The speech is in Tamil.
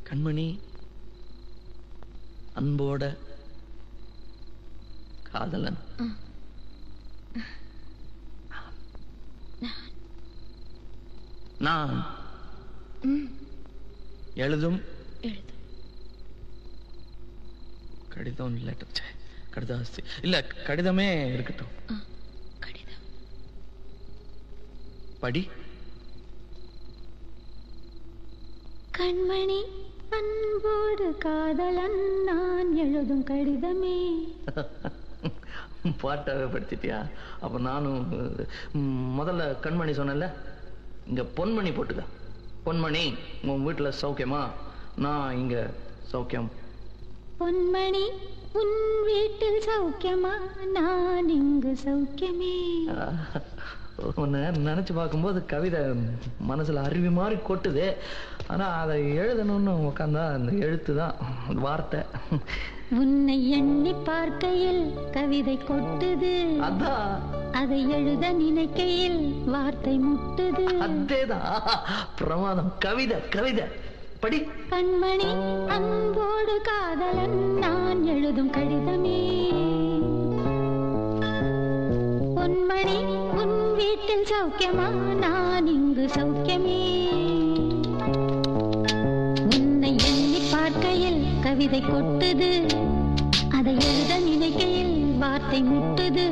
கண்மணி அன்போட காதலன். நான் எழுதும் கடிதம் லெட்டர் கடிதாஸ்தி இல்ல கடிதமே இருக்கட்டும். கடிதம் படி. கண்மணி அன்போடு காதலன் நான் எழுதும் கடிதமே. பாட்டாவே படிச்சிட்டியா? அப்ப நானும் முதல்ல கண்மணி சொன்னல, இங்க பொன்மணி போட்டுக்க. பொன்மணி உன் வீட்டுல சௌக்கியமா? நான் இங்க சௌக்கியம். பொன்மணி உன் வீட்டில் சௌக்கியமா? நான் இங்கு சௌக்கியமே. உன்னை நினைச்சு பார்க்கும்போது கவிதை மனசுல அருவி மாதிரி கொட்டுது. ஆனா அதை எழுதணும்னு உட்காந்தா அந்த எழுத்து தான் வார்த்தை. உன்னை எண்ணி பார்க்கையில் கவிதை கொட்டுது, அதான் அதை எழுத நினைக்கையில் வார்த்தை முட்டுது. அதேதான் பிரமாதம். கவிதை கவிதை படி. கண்மணி அன்போடு காதலன் நான் எழுதும் கடிதமே. பொன்மணி உன் வீட்டில் சௌக்கியமா? நான் இங்கு சௌக்கியமே. உன்னை எண்ணி பார்க்கையில் கவிதை கொட்டுது, அதை எழுத நினைக்கையில் வார்த்தை முட்டுது.